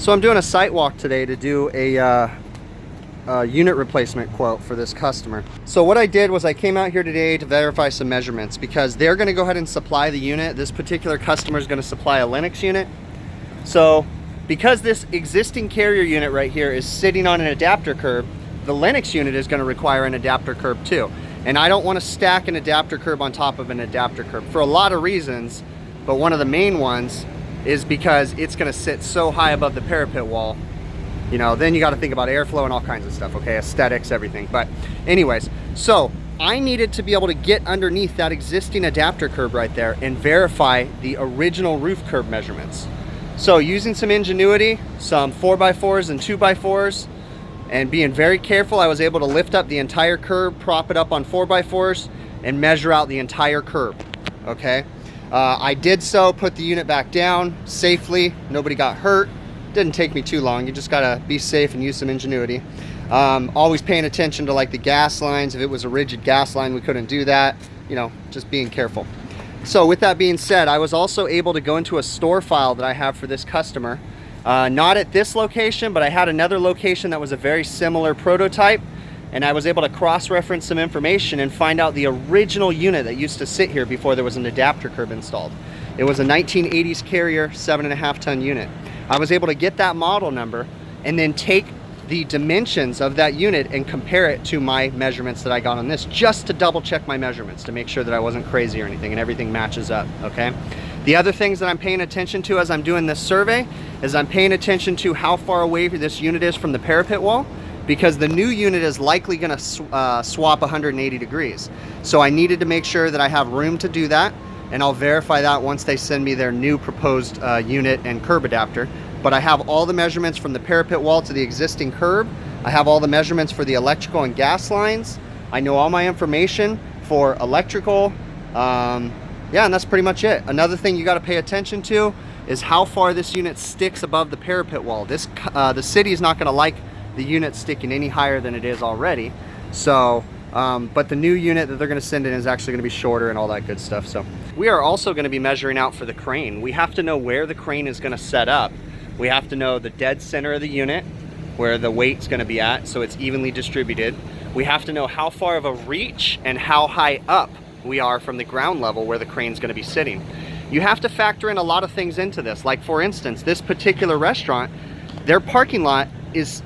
So I'm doing a site walk today to do a unit replacement quote for this customer. So what I did was I came out here today to verify some measurements because they're going to go ahead and supply the unit. This particular customer is going to supply a Lennox unit. So because this existing carrier unit right here is sitting on an adapter curb, the Lennox unit is going to require an adapter curb too. And I don't want to stack an adapter curb on top of an adapter curb for a lot of reasons, but one of the main ones is because it's going to sit so high above the parapet wall. You know, then you got to think about airflow and all kinds of stuff, okay? Aesthetics, everything. But anyways, so I needed to be able to get underneath that existing adapter curb right there and verify the original roof curb measurements. So using some ingenuity, some 4x4s and 2x4s, and being very careful, I was able to lift up the entire curb, prop it up on 4x4s, and measure out the entire curb, okay? I did so, put the unit back down safely, nobody got hurt. Didn't take me too long. You just gotta be safe and use some ingenuity. Always paying attention to like the gas lines. If it was a rigid gas line, we couldn't do that. You know, just being careful. So with that being said, I was also able to go into a store file that I have for this customer. Not at this location, but I had another location that was a very similar prototype, and I was able to cross-reference some information and find out the original unit that used to sit here before there was an adapter curb installed. It was a 1980s Carrier 7.5 ton unit. I was able to get that model number and then take the dimensions of that unit and compare it to my measurements that I got on this, just to double check my measurements to make sure that I wasn't crazy or anything and everything matches up, okay? The other things that I'm paying attention to as I'm doing this survey is I'm paying attention to how far away this unit is from the parapet wall, because the new unit is likely going to swap 180 degrees. So I needed to make sure that I have room to do that, and I'll verify that once they send me their new proposed unit and curb adapter. But I have all the measurements from the parapet wall to the existing curb. I have all the measurements for the electrical and gas lines. I know all my information for electrical. Yeah, and that's pretty much it. Another thing you got to pay attention to is how far this unit sticks above the parapet wall. The city is not going to like the unit sticking any higher than it is already. So, but the new unit that they're going to send in is actually going to be shorter and all that good stuff. So we are also going to be measuring out for the crane. We have to know where the crane is going to set up. We have to know the dead center of the unit, where the weight's going to be at, so it's evenly distributed. We have to know how far of a reach and how high up we are from the ground level where the crane's going to be sitting. You have to factor in a lot of things into this. Like for instance, this particular restaurant, their parking lot is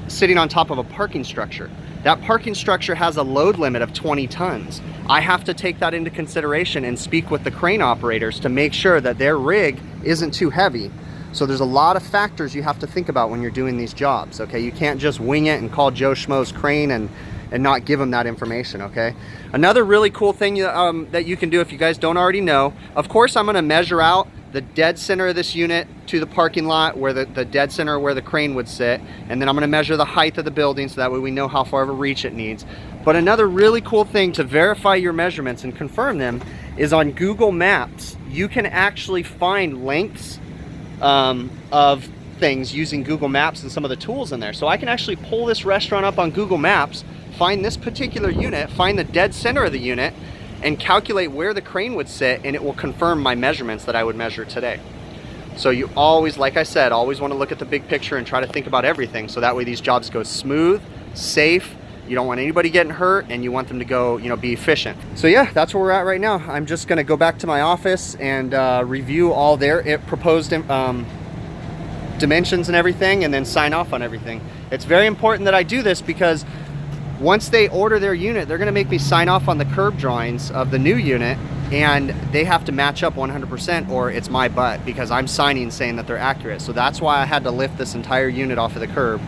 sitting on top of a parking structure. That parking structure has a load limit of 20 tons. I have to take that into consideration and speak with the crane operators to make sure that their rig isn't too heavy. So there's a lot of factors you have to think about when you're doing these jobs, okay? You can't just wing it and call Joe Schmo's crane and not give them that information, okay? Another really cool thing that you can do if you guys don't already know, of course I'm gonna measure out the dead center of this unit to the parking lot, where the dead center where the crane would sit, and then I'm gonna measure the height of the building so that way we know how far of a reach it needs. But another really cool thing to verify your measurements and confirm them is on Google Maps, you can actually find lengths of things using Google Maps and some of the tools in there. So I can actually pull this restaurant up on Google Maps, find this particular unit, find the dead center of the unit, and calculate where the crane would sit, and it will confirm my measurements that I would measure today. So you always, like I said, always want to look at the big picture and try to think about everything, so that way these jobs go smooth, safe. You don't want anybody getting hurt, and you want them to go, you know, be efficient. So yeah, that's where we're at right now. I'm just gonna go back to my office and review all their proposed dimensions and everything, and then sign off on everything. It's very important that I do this because once they order their unit, they're gonna make me sign off on the curb drawings of the new unit, and they have to match up 100% or it's my butt, because I'm signing saying that they're accurate. So that's why I had to lift this entire unit off of the curb,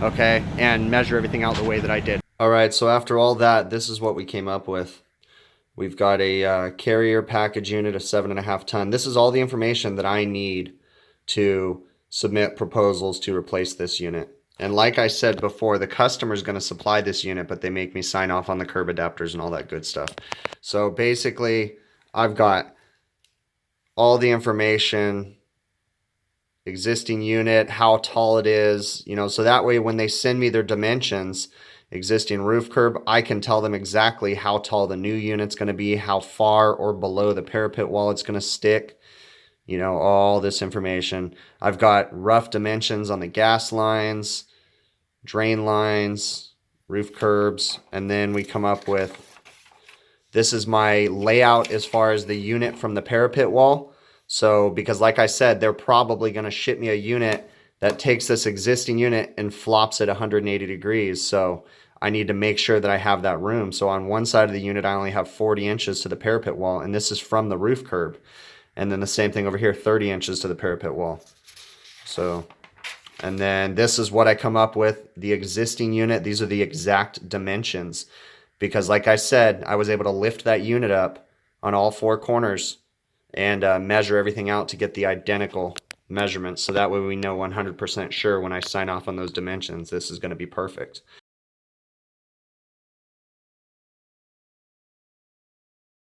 okay, and measure everything out the way that I did. All right, so after all that, this is what we came up with. We've got a carrier package unit of 7.5 ton. This is all the information that I need to submit proposals to replace this unit. And like I said before, the customer is going to supply this unit, but they make me sign off on the curb adapters and all that good stuff. So basically, I've got all the information, existing unit, how tall it is, you know, so that way when they send me their dimensions, existing roof curb, I can tell them exactly how tall the new unit's going to be, how far or below the parapet wall it's going to stick, you know, all this information. I've got rough dimensions on the gas lines, drain lines, roof curbs, and then we come up with, this is my layout as far as the unit from the parapet wall. So, because like I said, they're probably going to ship me a unit that takes this existing unit and flops it 180 degrees. So I need to make sure that I have that room. So on one side of the unit, I only have 40 inches to the parapet wall, and this is from the roof curb. And then the same thing over here, 30 inches to the parapet wall. So, and then this is what I come up with, the existing unit. These are the exact dimensions. Because like I said, I was able to lift that unit up on all four corners and measure everything out to get the identical measurements. So that way we know 100% sure when I sign off on those dimensions, this is going to be perfect.